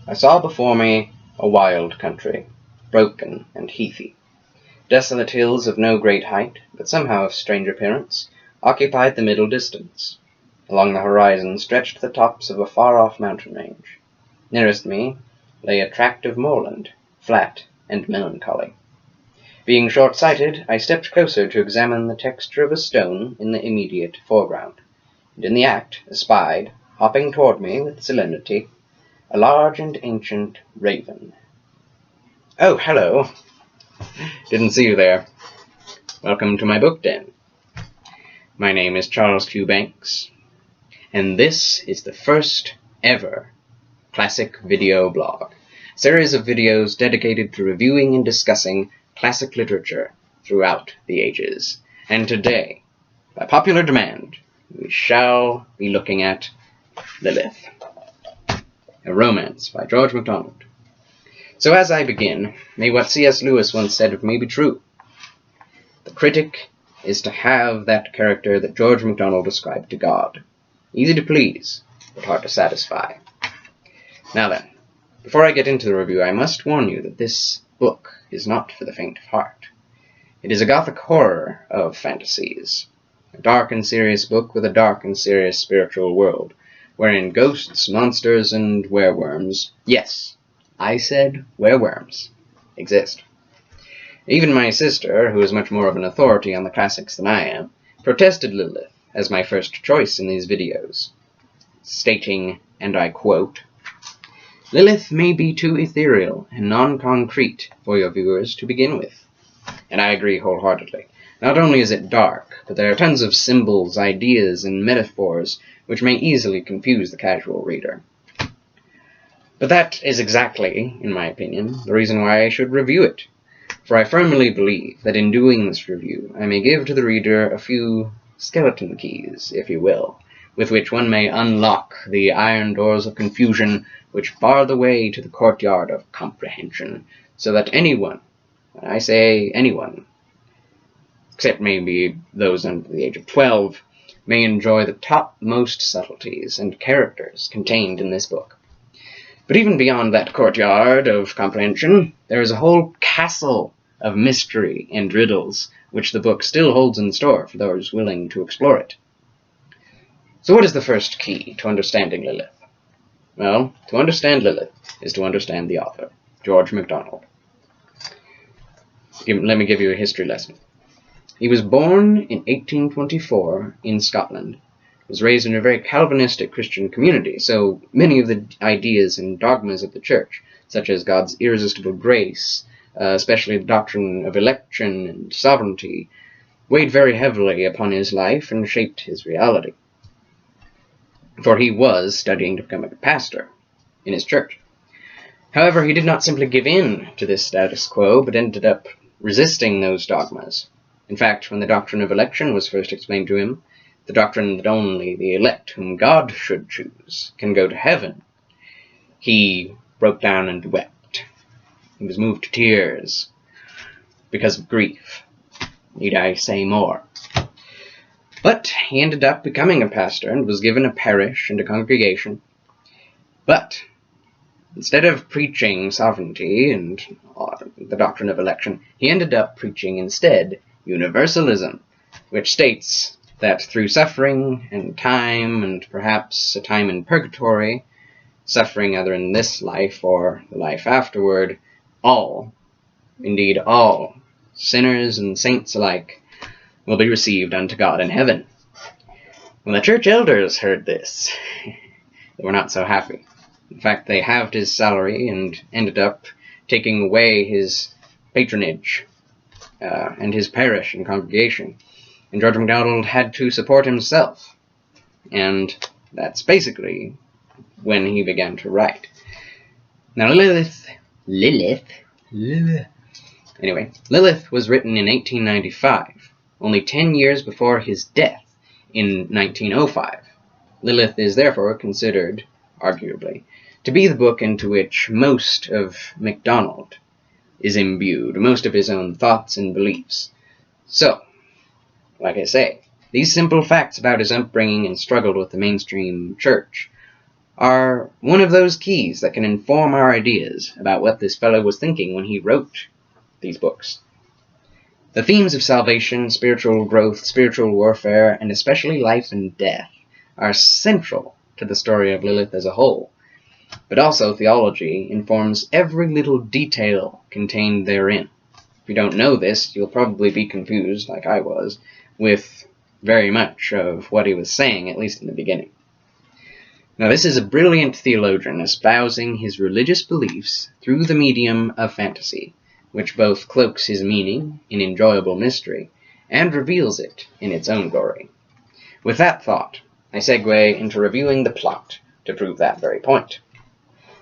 I saw before me a wild country, broken and heathy. Desolate hills of no great height, but somehow of strange appearance, occupied the middle distance. Along the horizon stretched the tops of a far-off mountain range. Nearest me lay a tract of moorland, flat and melancholy. Being short-sighted, I stepped closer to examine the texture of a stone in the immediate foreground, and in the act espied, hopping toward me with solemnity, a large and ancient raven. "Oh, hello. Didn't see you there. Welcome to my book den. My name is Charles Q. Banks, and this is the first ever classic video blog, a series of videos dedicated to reviewing and discussing classic literature throughout the ages. And today, by popular demand, we shall be looking at Lilith, a romance by George Macdonald. So as I begin, may what C.S. Lewis once said of me be true. The critic is to have that character that George Macdonald ascribed to God. Easy to please, but hard to satisfy. Now then, before I get into the review, I must warn you that this book is not for the faint of heart. It is a gothic horror of fantasies, a dark and serious book with a dark and serious spiritual world, wherein ghosts, monsters, and wereworms, yes, I said wereworms, exist. Even my sister, who is much more of an authority on the classics than I am, protested Lilith as my first choice in these videos, stating, and I quote, "Lilith may be too ethereal and non-concrete for your viewers to begin with." And I agree wholeheartedly. Not only is it dark, but there are tons of symbols, ideas, and metaphors which may easily confuse the casual reader. But that is exactly, in my opinion, the reason why I should review it. For I firmly believe that in doing this review, I may give to the reader a few skeleton keys, if you will, with which one may unlock the iron doors of confusion which bar the way to the courtyard of comprehension, so that anyone, when I say anyone, except maybe those under the age of 12, may enjoy the topmost subtleties and characters contained in this book. But even beyond that courtyard of comprehension, there is a whole castle of mystery and riddles which the book still holds in store for those willing to explore it. So what is the first key to understanding Lilith? Well, to understand Lilith is to understand the author, George Macdonald. Let me give you a history lesson. He was born in 1824 in Scotland. Was raised in a very Calvinistic Christian community, so many of the ideas and dogmas of the church, such as God's irresistible grace, especially the doctrine of election and sovereignty, weighed very heavily upon his life and shaped his reality. For he was studying to become a pastor in his church. However, he did not simply give in to this status quo, but ended up resisting those dogmas. In fact, when the doctrine of election was first explained to him, the doctrine that only the elect whom God should choose can go to heaven, he broke down and wept. He was moved to tears because of grief. Need I say more? But he ended up becoming a pastor and was given a parish and a congregation. But instead of preaching sovereignty and the doctrine of election, he ended up preaching instead universalism, which states that through suffering and time and perhaps a time in purgatory, suffering either in this life or the life afterward, all, indeed all, sinners and saints alike, will be received unto God in heaven. When the church elders heard this, they were not so happy. In fact, they halved his salary and ended up taking away his patronage and his parish and congregation. And George Macdonald had to support himself. And that's basically when he began to write. Now Lilith was written in 1895, only 10 years before his death in 1905. Lilith is therefore considered, arguably, to be the book into which most of Macdonald is imbued, most of his own thoughts and beliefs. So, like I say, these simple facts about his upbringing and struggle with the mainstream church are one of those keys that can inform our ideas about what this fellow was thinking when he wrote these books. The themes of salvation, spiritual growth, spiritual warfare, and especially life and death are central to the story of Lilith as a whole, but also theology informs every little detail contained therein. If you don't know this, you'll probably be confused, like I was, with very much of what he was saying, at least in the beginning. Now, this is a brilliant theologian espousing his religious beliefs through the medium of fantasy, which both cloaks his meaning in enjoyable mystery and reveals it in its own glory. With that thought, I segue into reviewing the plot to prove that very point.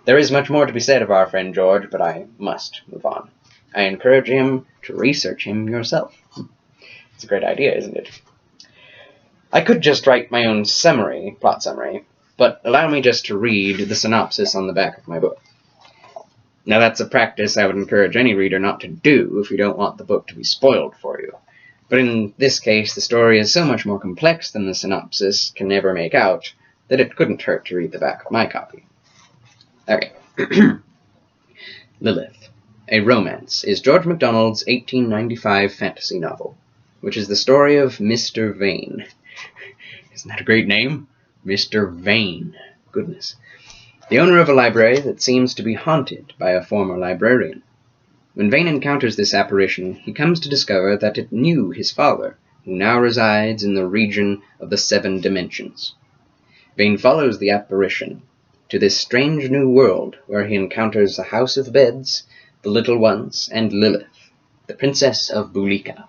There is much more to be said of our friend George, but I must move on. I encourage him to research him yourself. It's a great idea, isn't it? I could just write my own plot summary, but allow me just to read the synopsis on the back of my book. Now, that's a practice I would encourage any reader not to do if you don't want the book to be spoiled for you. But in this case, the story is so much more complex than the synopsis can ever make out that it couldn't hurt to read the back of my copy. Okay. Lilith, a Romance, is George Macdonald's 1895 fantasy novel, which is the story of Mr. Vane. Isn't that a great name? Mr. Vane. Goodness. The owner of a library that seems to be haunted by a former librarian. When Vane encounters this apparition, he comes to discover that it knew his father, who now resides in the region of the 7 dimensions. Vane follows the apparition to this strange new world where he encounters the House of Beds, the Little Ones, and Lilith, the Princess of Bulika.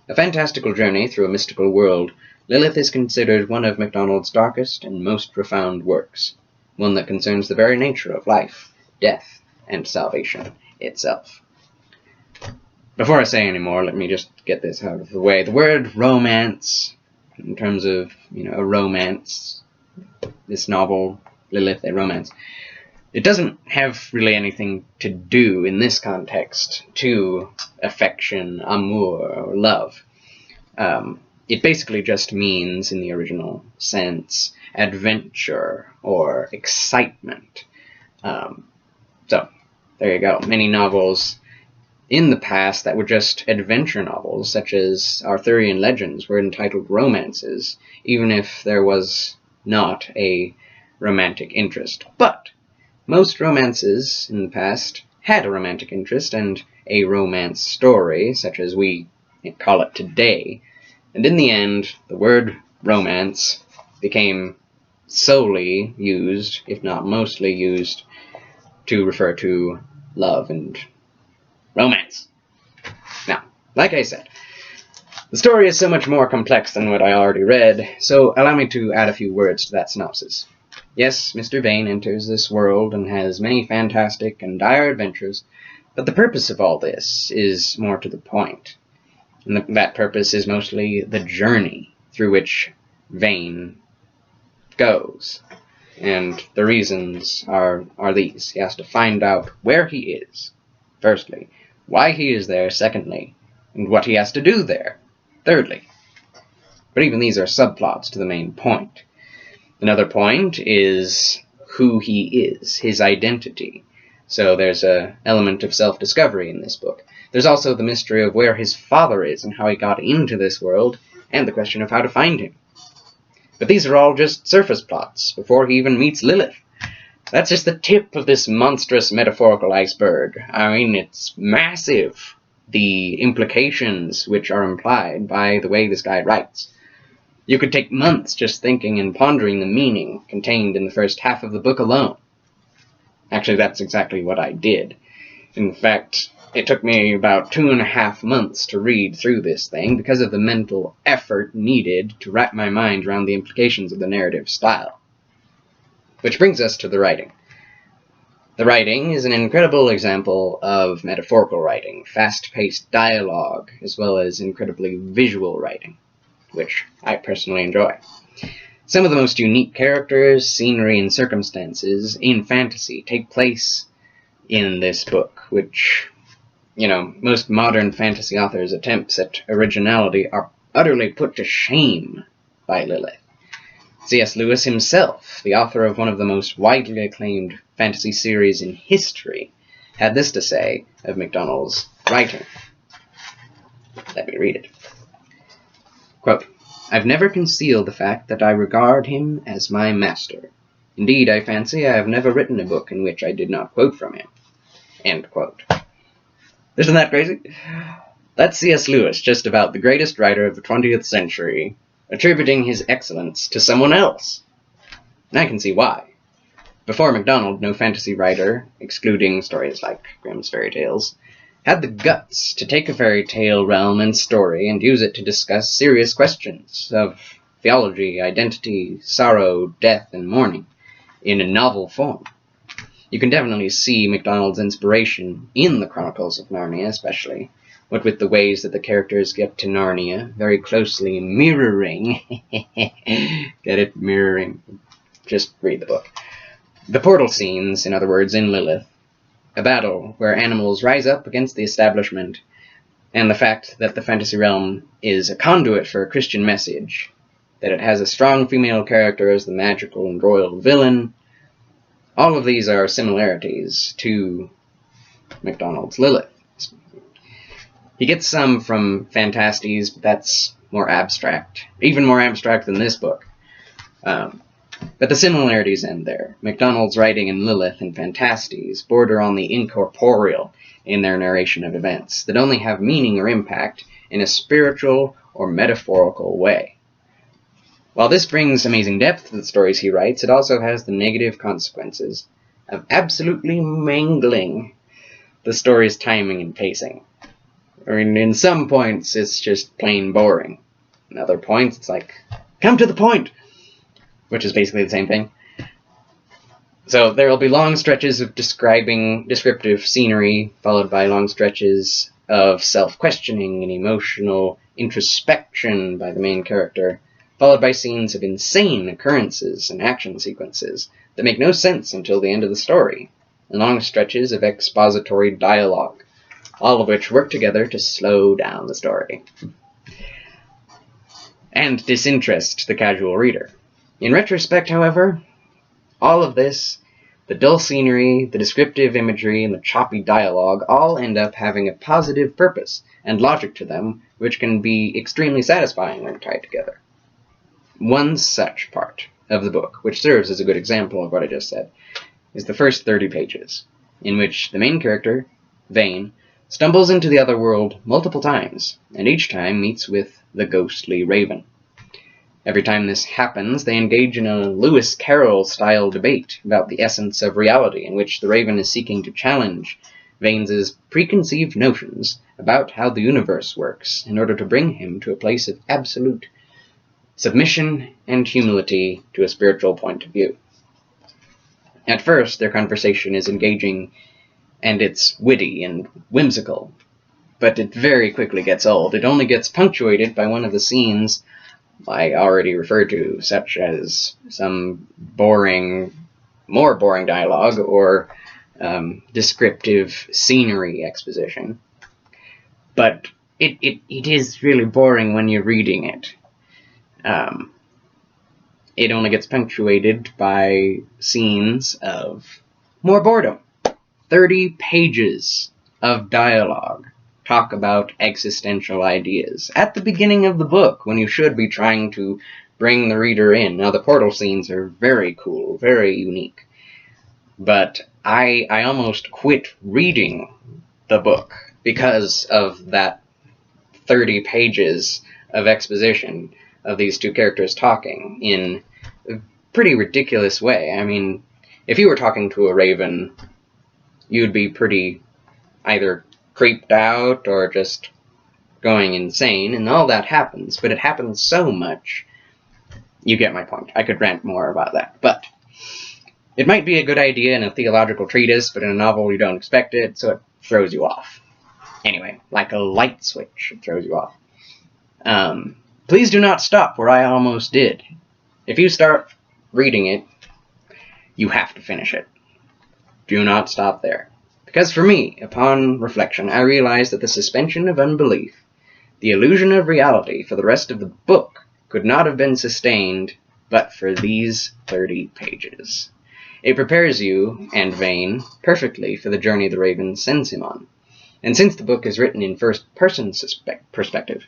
A fantastical journey through a mystical world, Lilith is considered one of Macdonald's darkest and most profound works, one that concerns the very nature of life, death, and salvation itself. Before I say any more, let me just get this out of the way. The word romance, in terms of, a romance, this novel, Lilith, a romance, it doesn't have really anything to do in this context to affection, amour, or love. It basically just means, in the original sense, adventure or excitement. So, there you go. Many novels in the past that were just adventure novels, such as Arthurian legends, were entitled romances, even if there was not a romantic interest. But most romances in the past had a romantic interest and a romance story, such as we call it today. And in the end, the word romance became solely used, if not mostly used, to refer to love and romance. Now, like I said, the story is so much more complex than what I already read, so allow me to add a few words to that synopsis. Yes, Mr. Vane enters this world and has many fantastic and dire adventures, but the purpose of all this is more to the point. And that purpose is mostly the journey through which Vane goes. And the reasons are these. He has to find out where he is, firstly, why he is there, secondly, and what he has to do there, thirdly. But even these are subplots to the main point. Another point is who he is, his identity. So there's an element of self-discovery in this book. There's also the mystery of where his father is and how he got into this world, and the question of how to find him. But these are all just surface plots before he even meets Lilith. That's just the tip of this monstrous metaphorical iceberg. I mean, it's massive, the implications which are implied by the way this guy writes. You could take months just thinking and pondering the meaning contained in the first half of the book alone. Actually, that's exactly what I did. In fact, it took me about 2.5 months to read through this thing because of the mental effort needed to wrap my mind around the implications of the narrative style. Which brings us to the writing. The writing is an incredible example of metaphorical writing, fast-paced dialogue, as well as incredibly visual writing, which I personally enjoy. Some of the most unique characters, scenery, and circumstances in fantasy take place in this book, which, most modern fantasy authors' attempts at originality are utterly put to shame by Lilith. C.S. Lewis himself, the author of one of the most widely acclaimed fantasy series in history, had this to say of Macdonald's writing. Let me read it. Quote, "I've never concealed the fact that I regard him as my master. Indeed, I fancy I have never written a book in which I did not quote from him." End quote. Isn't that crazy? That's C.S. Lewis, just about the greatest writer of the 20th century, attributing his excellence to someone else. And I can see why. Before Macdonald, no fantasy writer, excluding stories like Grimm's fairy tales, had the guts to take a fairy tale realm and story and use it to discuss serious questions of theology, identity, sorrow, death, and mourning in a novel form. You can definitely see Macdonald's inspiration in the Chronicles of Narnia, especially, what with the ways that the characters get to Narnia, very closely mirroring, get it, mirroring, just read the book, the portal scenes, in other words, in Lilith, a battle where animals rise up against the establishment, and the fact that the fantasy realm is a conduit for a Christian message, that it has a strong female character as the magical and royal villain. All of these are similarities to Macdonald's Lilith. He gets some from Phantastes, but that's more abstract, even more abstract than this book. But the similarities end there. Macdonald's writing in Lilith and Phantastes border on the incorporeal in their narration of events that only have meaning or impact in a spiritual or metaphorical way. While this brings amazing depth to the stories he writes, it also has the negative consequences of absolutely mangling the story's timing and pacing. I mean, in some points, it's just plain boring. In other points, it's like, come to the point! Which is basically the same thing. So there will be long stretches of descriptive scenery, followed by long stretches of self-questioning and emotional introspection by the main character, followed by scenes of insane occurrences and action sequences that make no sense until the end of the story, and long stretches of expository dialogue, all of which work together to slow down the story and disinterest the casual reader. In retrospect, however, all of this, the dull scenery, the descriptive imagery, and the choppy dialogue all end up having a positive purpose and logic to them, which can be extremely satisfying when tied together. One such part of the book, which serves as a good example of what I just said, is the first 30 pages, in which the main character, Vane, stumbles into the other world multiple times, and each time meets with the ghostly Raven. Every time this happens, they engage in a Lewis Carroll-style debate about the essence of reality, in which the Raven is seeking to challenge Vane's preconceived notions about how the universe works in order to bring him to a place of absolute submission and humility to a spiritual point of view. At first, their conversation is engaging and it's witty and whimsical, but it very quickly gets old. It only gets punctuated by one of the scenes I already referred to, such as some more boring dialogue or descriptive scenery exposition. But it is really boring when you're reading it. It only gets punctuated by scenes of more boredom. 30 pages of dialogue talk about existential ideas at the beginning of the book, when you should be trying to bring the reader in. Now, the portal scenes are very cool, very unique, but I almost quit reading the book because of that 30 pages of exposition of these two characters talking in a pretty ridiculous way. I mean, if you were talking to a raven, you'd be pretty either creeped out or just going insane, and all that happens, but it happens so much. You get my point. I could rant more about that, but it might be a good idea in a theological treatise, but in a novel you don't expect it, so it throws you off. Anyway, like a light switch, it throws you off. Please do not stop where I almost did. If you start reading it, you have to finish it. Do not stop there. Because for me, upon reflection, I realized that the suspension of unbelief, the illusion of reality for the rest of the book, could not have been sustained but for these 30 pages. It prepares you, and Vane, perfectly for the journey the Raven sends him on. And since the book is written in first-person perspective,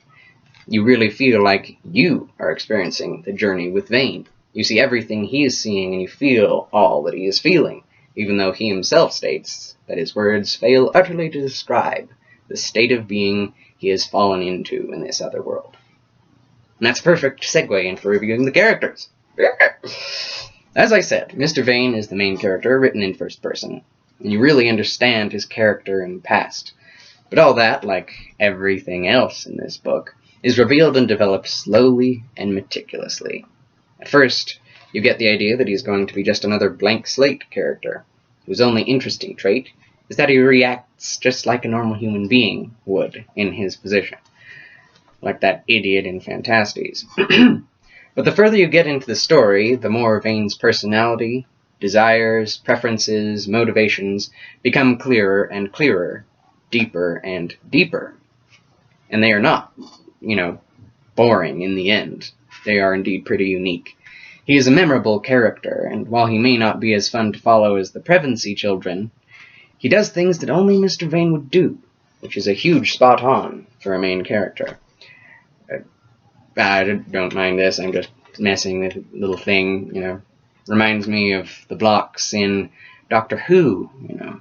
you really feel like you are experiencing the journey with Vane. You see everything he is seeing, and you feel all that he is feeling, even though he himself states that his words fail utterly to describe the state of being he has fallen into in this other world. And that's a perfect segue into reviewing the characters. As I said, Mr. Vane is the main character, written in first person, and you really understand his character and past. But all that, like everything else in this book, is revealed and developed slowly and meticulously. At first, you get the idea that he's going to be just another blank slate character, whose only interesting trait is that he reacts just like a normal human being would in his position, like that idiot in Phantastes. But the further you get into the story, the more Vane's personality, desires, preferences, motivations become clearer and clearer, deeper and deeper. And they are not, boring in the end. They are indeed pretty unique. He is a memorable character, and while he may not be as fun to follow as the Prevency children, he does things that only Mr. Vane would do, which is a huge spot on for a main character. I don't mind this, I'm just messing with a little thing, Reminds me of the blocks in Doctor Who,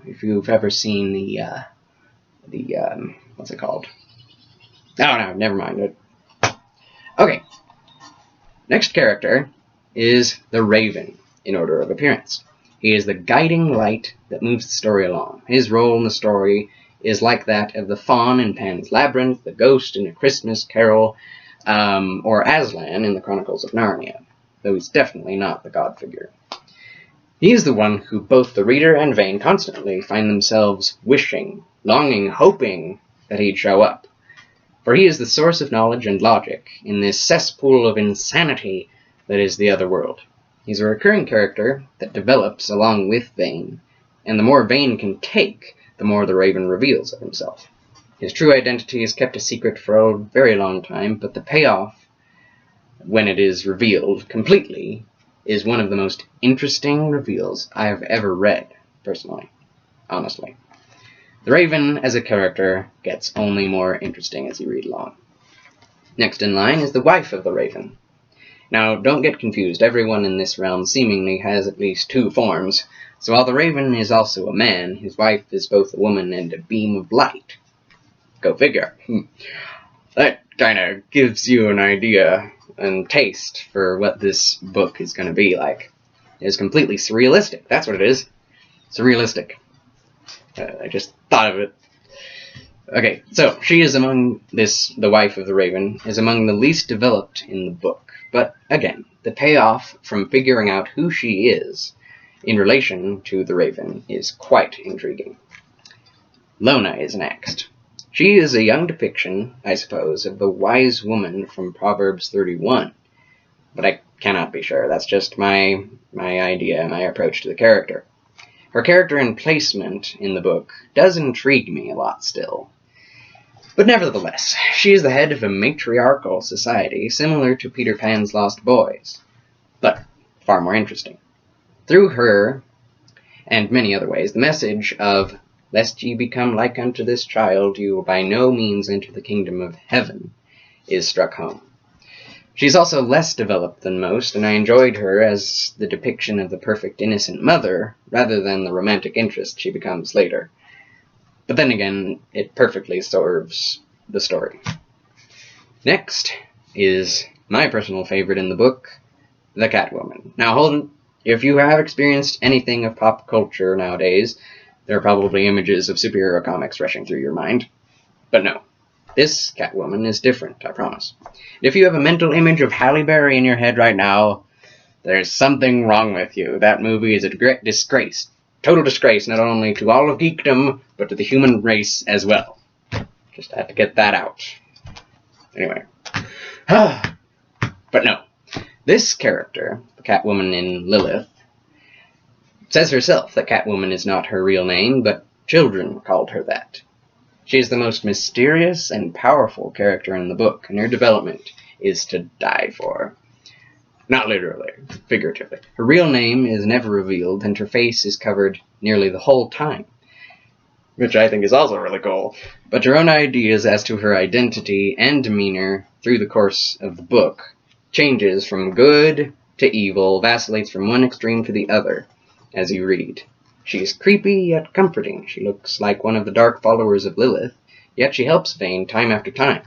if you've ever seen what's it called? Oh, no, never mind. Okay. Next character is the Raven, in order of appearance. He is the guiding light that moves the story along. His role in the story is like that of the faun in Pan's Labyrinth, the ghost in A Christmas Carol, or Aslan in the Chronicles of Narnia, though he's definitely not the god figure. He is the one who both the reader and Vane constantly find themselves wishing, longing, hoping that he'd show up. For he is the source of knowledge and logic in this cesspool of insanity that is the other world. He's a recurring character that develops along with Vane, and the more Vane can take, the more the Raven reveals of himself. His true identity is kept a secret for a very long time, but the payoff, when it is revealed completely, is one of the most interesting reveals I have ever read, personally. Honestly. The Raven, as a character, gets only more interesting as you read along. Next in line is the wife of the Raven. Now, don't get confused, everyone in this realm seemingly has at least two forms, so while the Raven is also a man, his wife is both a woman and a beam of light. Go figure. That kind of gives you an idea and taste for what this book is going to be like. It's completely surrealistic, that's what it is. Surrealistic. I just thought of it. Okay, so she is the wife of the Raven, is among the least developed in the book. But again, the payoff from figuring out who she is in relation to the Raven is quite intriguing. Lona is next. She is a young depiction, I suppose, of the wise woman from Proverbs 31. But I cannot be sure. That's just my idea, my approach to the character. Her character and placement in the book does intrigue me a lot still. But nevertheless, she is the head of a matriarchal society similar to Peter Pan's Lost Boys, but far more interesting. Through her, and many other ways, the message of, "Lest ye become like unto this child, you will by no means enter the kingdom of heaven," is struck home. She's also less developed than most, and I enjoyed her as the depiction of the perfect innocent mother, rather than the romantic interest she becomes later. But then again, it perfectly serves the story. Next is my personal favorite in the book, the Catwoman. Now, Holden, if you have experienced anything of pop culture nowadays, there are probably images of superhero comics rushing through your mind. But no, this Catwoman is different, I promise. If you have a mental image of Halle Berry in your head right now, there's something wrong with you. That movie is a great disgrace. Total disgrace, not only to all of geekdom, but to the human race as well. Just had to get that out. Anyway. But no. This character, the Catwoman in Lilith, says herself that Catwoman is not her real name, but children called her that. She is the most mysterious and powerful character in the book, and her development is to die for. Not literally, figuratively. Her real name is never revealed, and her face is covered nearly the whole time, which I think is also really cool. But her own ideas as to her identity and demeanor through the course of the book changes from good to evil, vacillates from one extreme to the other as you read. She is creepy yet comforting. She looks like one of the dark followers of Lilith, yet she helps Vane time after time.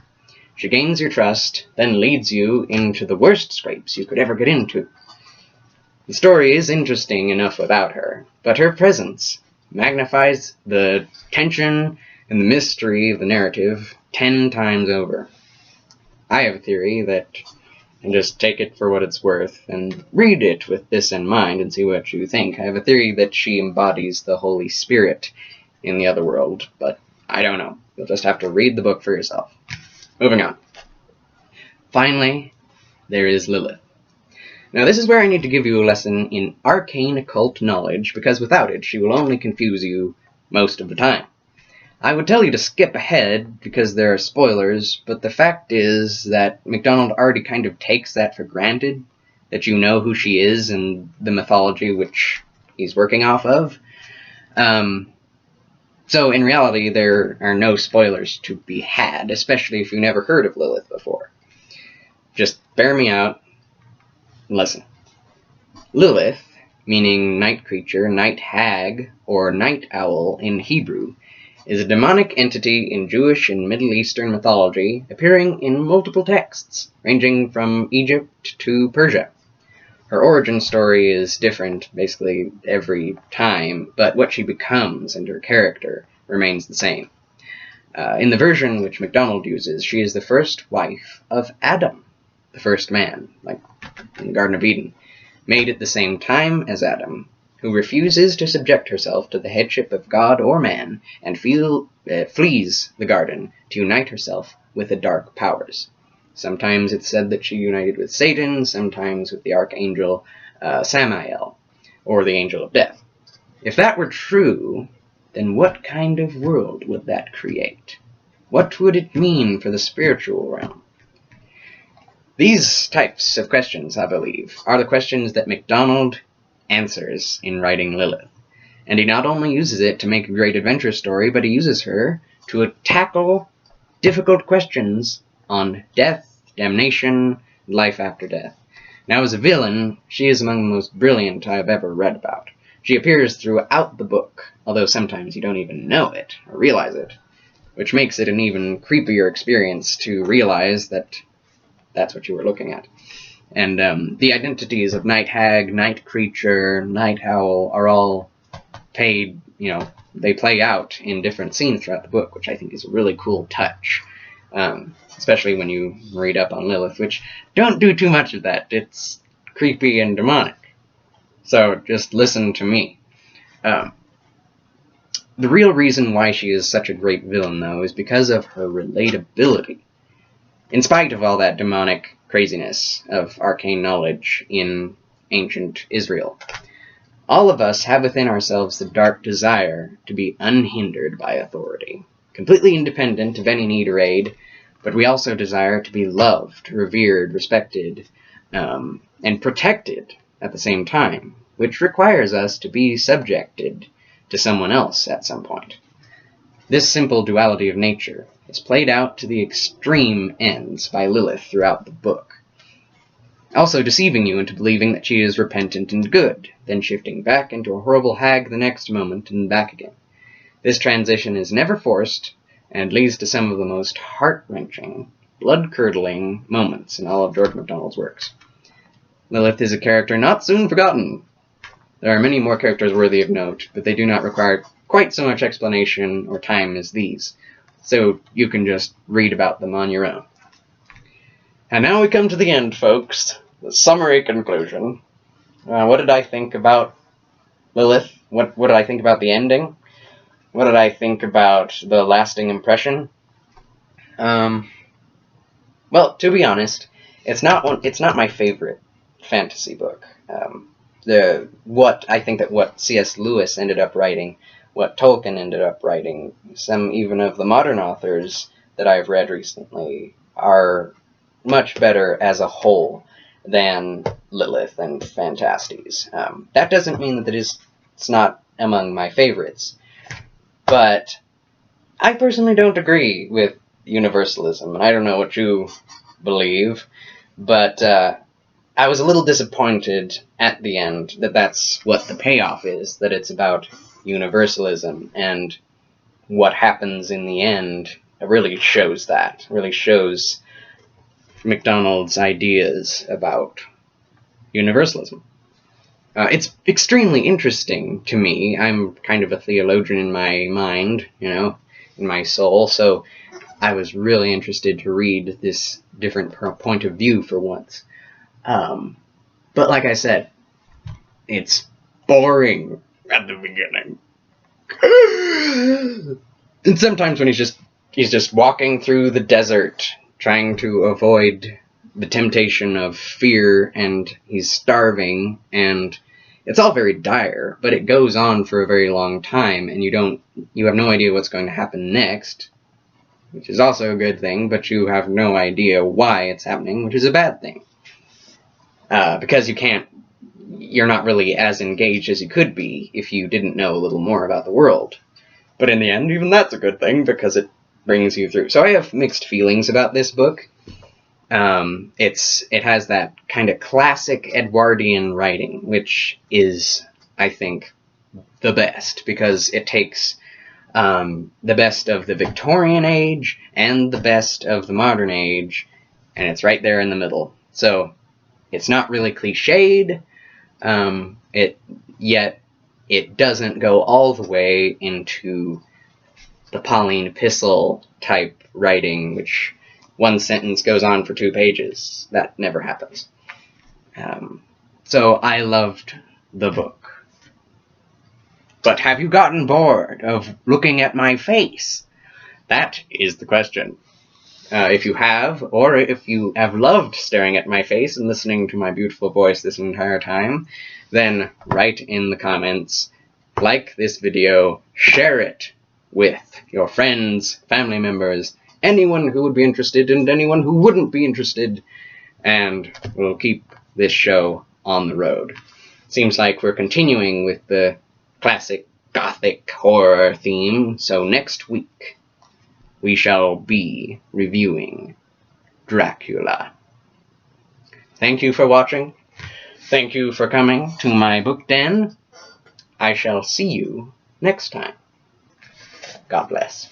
She gains your trust, then leads you into the worst scrapes you could ever get into. The story is interesting enough without her, but her presence magnifies the tension and the mystery of the narrative 10 times over. I have a theory that, and just take it for what it's worth, and read it with this in mind and see what you think. I have a theory that she embodies the Holy Spirit in the other world, but I don't know. You'll just have to read the book for yourself. Moving on. Finally, there is Lilith. Now this is where I need to give you a lesson in arcane occult knowledge, because without it, she will only confuse you most of the time. I would tell you to skip ahead because there are spoilers, but the fact is that Macdonald already kind of takes that for granted, that you know who she is and the mythology which he's working off of. So in reality, there are no spoilers to be had, especially if you never heard of Lilith before. Just bear me out and listen. Lilith, meaning night creature, night hag, or night owl in Hebrew, is a demonic entity in Jewish and Middle Eastern mythology, appearing in multiple texts, ranging from Egypt to Persia. Her origin story is different basically every time, but what she becomes and her character remains the same. In the version which Macdonald uses, she is the first wife of Adam, the first man, like in the Garden of Eden, made at the same time as Adam, who refuses to subject herself to the headship of God or man, and flees the garden to unite herself with the dark powers. Sometimes it's said that she united with Satan, sometimes with the archangel Samael, or the angel of death. If that were true, then what kind of world would that create? What would it mean for the spiritual realm? These types of questions, I believe, are the questions that Macdonald answers in writing Lilith. And he not only uses it to make a great adventure story, but he uses her to tackle difficult questions on death, damnation, and life after death. Now, as a villain, she is among the most brilliant I have ever read about. She appears throughout the book, although sometimes you don't even know it or realize it, which makes it an even creepier experience to realize that that's what you were looking at. And the identities of night hag, night creature, night owl are all paid, they play out in different scenes throughout the book, which I think is a really cool touch. Especially when you read up on Lilith, which don't do too much of that. It's creepy and demonic. So just listen to me. The real reason why she is such a great villain, though, is because of her relatability. In spite of all that demonic craziness of arcane knowledge in ancient Israel, all of us have within ourselves the dark desire to be unhindered by authority, completely independent of any need or aid, but we also desire to be loved, revered, respected, and protected at the same time, which requires us to be subjected to someone else at some point. This simple duality of nature is played out to the extreme ends by Lilith throughout the book, also deceiving you into believing that she is repentant and good, then shifting back into a horrible hag the next moment and back again. This transition is never forced, and leads to some of the most heart-wrenching, blood-curdling moments in all of George Macdonald's works. Lilith is a character not soon forgotten. There are many more characters worthy of note, but they do not require quite so much explanation or time as these, so you can just read about them on your own. And now we come to the end, folks. The summary conclusion. What did I think about Lilith? What did I think about the ending? What did I think about the lasting impression? Well, to be honest, it's not my favorite fantasy book. What C.S. Lewis ended up writing, what Tolkien ended up writing, some even of the modern authors that I've read recently are much better as a whole than Lilith and Phantastes. That doesn't mean that it's not among my favorites, but I personally don't agree with universalism, and I don't know what you believe, but I was a little disappointed at the end that that's what the payoff is, that it's about universalism, and what happens in the end really shows that, really shows Macdonald's ideas about universalism. It's extremely interesting to me. I'm kind of a theologian in my mind, in my soul, so I was really interested to read this different point of view for once. But like I said, it's boring at the beginning. And sometimes when he's just walking through the desert, trying to avoid the temptation of fear, and he's starving, and it's all very dire, but it goes on for a very long time, and you have no idea what's going to happen next, which is also a good thing, but you have no idea why it's happening, which is a bad thing. Because you're not really as engaged as you could be if you didn't know a little more about the world. But in the end, even that's a good thing, because it brings you through. So I have mixed feelings about this book. It has that kind of classic Edwardian writing, which is, I think, the best, because it takes the best of the Victorian age and the best of the modern age, and it's right there in the middle. So it's not really cliched, yet it doesn't go all the way into the Pauline epistle type writing, which one sentence goes on for 2 pages. That never happens. So I loved the book. But have you gotten bored of looking at my face? That is the question. If you have, or if you have loved staring at my face and listening to my beautiful voice this entire time, then write in the comments, like this video, share it with your friends, family members, anyone who would be interested and anyone who wouldn't be interested, and we'll keep this show on the road. Seems like we're continuing with the classic gothic horror theme, so next week we shall be reviewing Dracula. Thank you for watching. Thank you for coming to my book den. I shall see you next time. God bless.